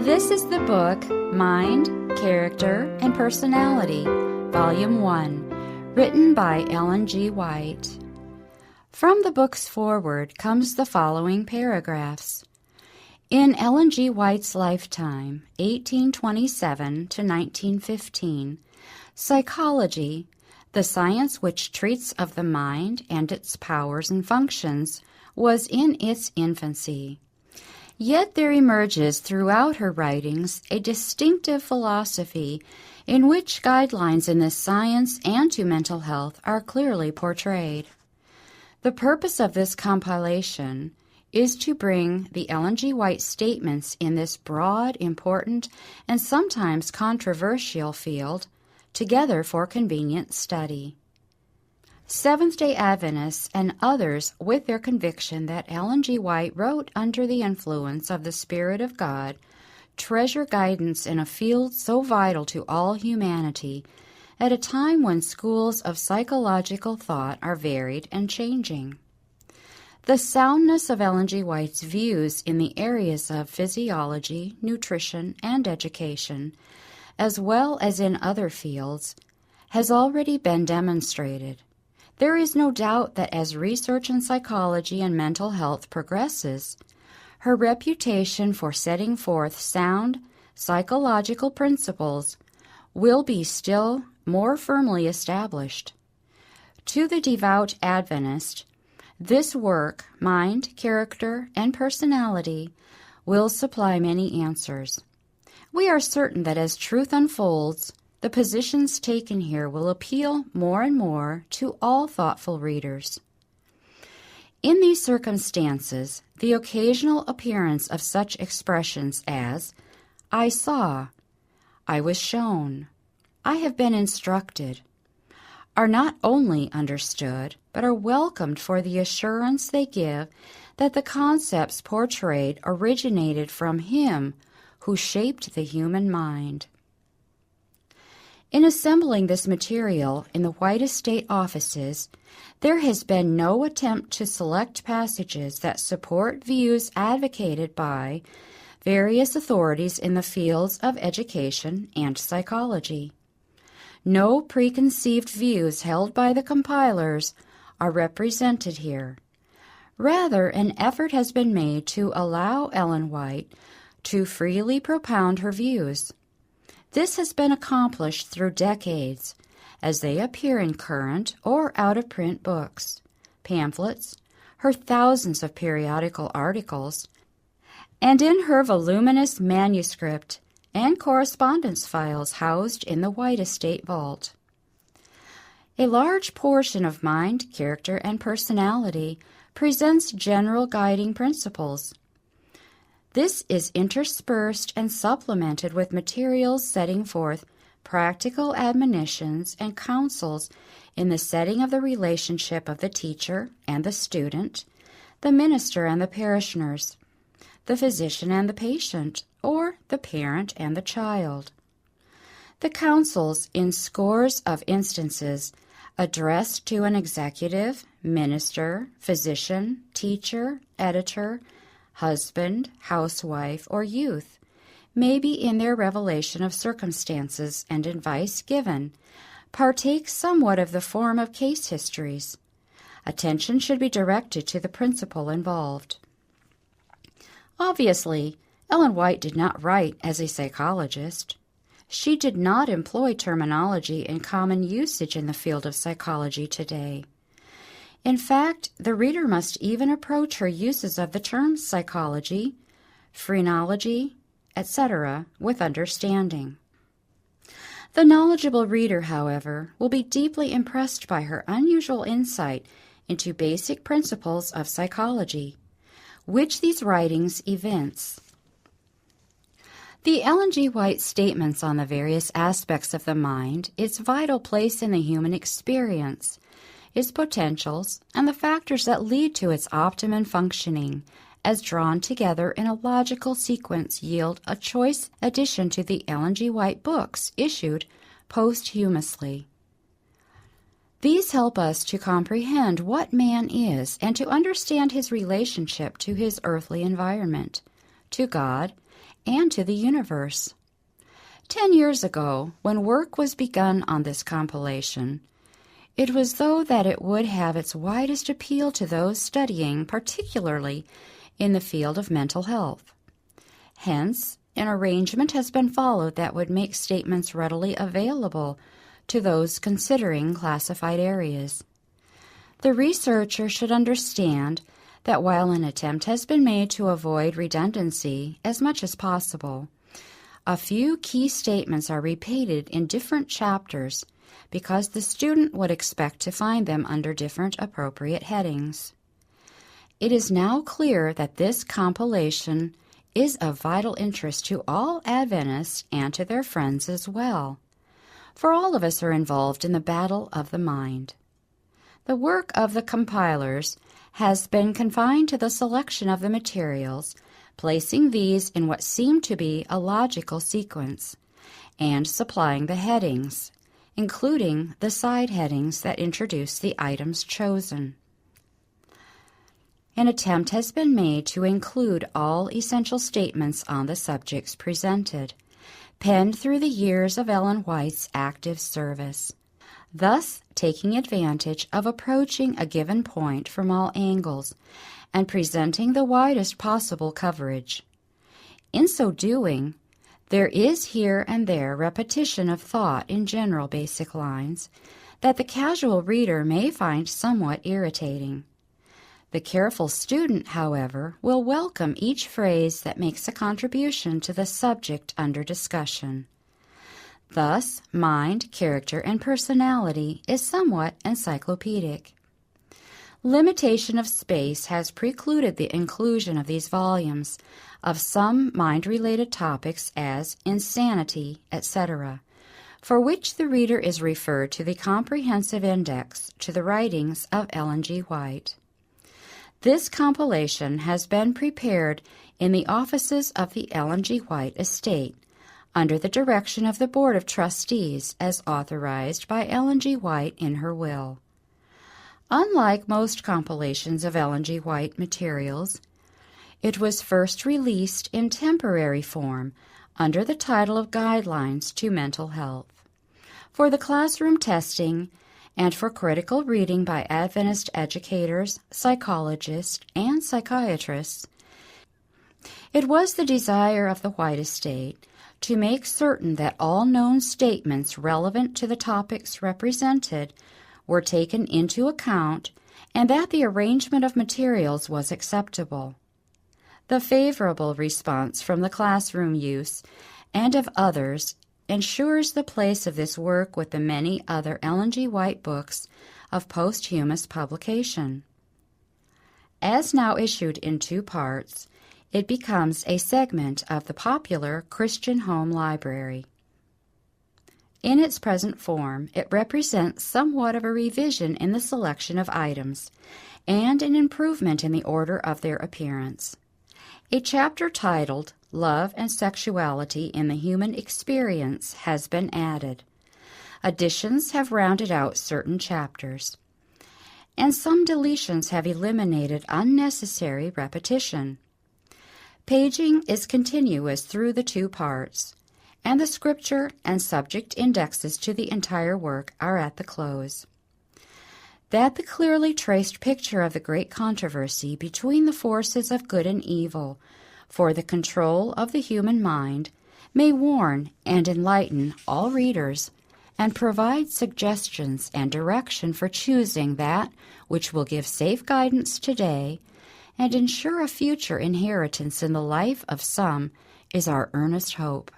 This is the book Mind, Character, and Personality, Volume 1, written by Ellen G. White. From the book's foreword comes the following paragraphs. In Ellen G. White's lifetime, 1827 to 1915, psychology, the science which treats of the mind and its powers and functions, was in its infancy. Yet there emerges throughout her writings a distinctive philosophy in which guidelines in this science and to mental health are clearly portrayed. The purpose of this compilation is to bring the Ellen G. White statements in this broad, important, and sometimes controversial field together for convenient study. Seventh-day Adventists and others with their conviction that Ellen G. White wrote under the influence of the Spirit of God treasure guidance in a field so vital to all humanity at a time when schools of psychological thought are varied and changing. The soundness of Ellen G. White's views in the areas of physiology, nutrition, and education, as well as in other fields, has already been demonstrated. There is no doubt that as research in psychology and mental health progresses, her reputation for setting forth sound psychological principles will be still more firmly established. To the devout Adventist, this work, Mind, Character, and Personality, will supply many answers. We are certain that as truth unfolds, the positions taken here will appeal more and more to all thoughtful readers. In these circumstances, the occasional appearance of such expressions as, I saw, I was shown, I have been instructed, are not only understood, but are welcomed for the assurance they give that the concepts portrayed originated from Him who shaped the human mind. In assembling this material in the White Estate offices, there has been no attempt to select passages that support views advocated by various authorities in the fields of education and psychology. No preconceived views held by the compilers are represented here. Rather, an effort has been made to allow Ellen White to freely propound her views. This has been accomplished through decades as they appear in current or out-of-print books, pamphlets, her thousands of periodical articles, and in her voluminous manuscript and correspondence files housed in the White Estate Vault. A large portion of Mind, Character, and Personality presents general guiding principles. This is interspersed and supplemented with materials setting forth practical admonitions and counsels in the setting of the relationship of the teacher and the student, the minister and the parishioners, the physician and the patient, or the parent and the child. The counsels, in scores of instances, addressed to an executive, minister, physician, teacher, editor, husband, housewife, or youth, may be in their revelation of circumstances and advice given, partake somewhat of the form of case histories. Attention should be directed to the principle involved. Obviously, Ellen White did not write as a psychologist. She did not employ terminology in common usage in the field of psychology today. In fact, the reader must even approach her uses of the terms psychology, phrenology, etc., with understanding. The knowledgeable reader, however, will be deeply impressed by her unusual insight into basic principles of psychology, which these writings evince. The Ellen G. White statements on the various aspects of the mind, its vital place in the human experience, its potentials, and the factors that lead to its optimum functioning, as drawn together in a logical sequence, yield a choice addition to the Ellen G. White books issued posthumously. These help us to comprehend what man is and to understand his relationship to his earthly environment, to God, and to the universe. 10 years ago, when work was begun on this compilation, it was though that it would have its widest appeal to those studying particularly in the field of mental health. Hence, an arrangement has been followed that would make statements readily available to those considering classified areas. The researcher should understand that while an attempt has been made to avoid redundancy as much as possible, a few key statements are repeated in different chapters because the student would expect to find them under different appropriate headings. It is now clear that this compilation is of vital interest to all Adventists and to their friends as well, for all of us are involved in the battle of the mind. The work of the compilers has been confined to the selection of the materials, placing these in what seemed to be a logical sequence, and supplying the headings, including the side headings that introduce the items chosen. An attempt has been made to include all essential statements on the subjects presented, penned through the years of Ellen White's active service, thus taking advantage of approaching a given point from all angles and presenting the widest possible coverage. In so doing, there is here and there repetition of thought in general basic lines that the casual reader may find somewhat irritating. The careful student, however, will welcome each phrase that makes a contribution to the subject under discussion. Thus, mind, character, and personality is somewhat encyclopedic. Limitation of space has precluded the inclusion of these volumes of some mind-related topics as insanity, etc., for which the reader is referred to the comprehensive index to the writings of Ellen G. White. This compilation has been prepared in the offices of the Ellen G. White estate under the direction of the Board of Trustees as authorized by Ellen G. White in her will. Unlike most compilations of Ellen G. White materials, it was first released in temporary form under the title of Guidelines to Mental Health, for the classroom testing and for critical reading by Adventist educators, psychologists, and psychiatrists. It was the desire of the White estate to make certain that all known statements relevant to the topics represented were taken into account and that the arrangement of materials was acceptable. The favorable response from the classroom use and of others ensures the place of this work with the many other Ellen G. White books of posthumous publication. As now issued in 2 parts, it becomes a segment of the popular Christian Home Library. In its present form, it represents somewhat of a revision in the selection of items and an improvement in the order of their appearance. A chapter titled Love and Sexuality in the Human Experience has been added. Additions have rounded out certain chapters, and some deletions have eliminated unnecessary repetition. Paging is continuous through the 2 parts, and the scripture and subject indexes to the entire work are at the close. That the clearly traced picture of the great controversy between the forces of good and evil for the control of the human mind may warn and enlighten all readers and provide suggestions and direction for choosing that which will give safe guidance today and ensure a future inheritance in the life of some is our earnest hope.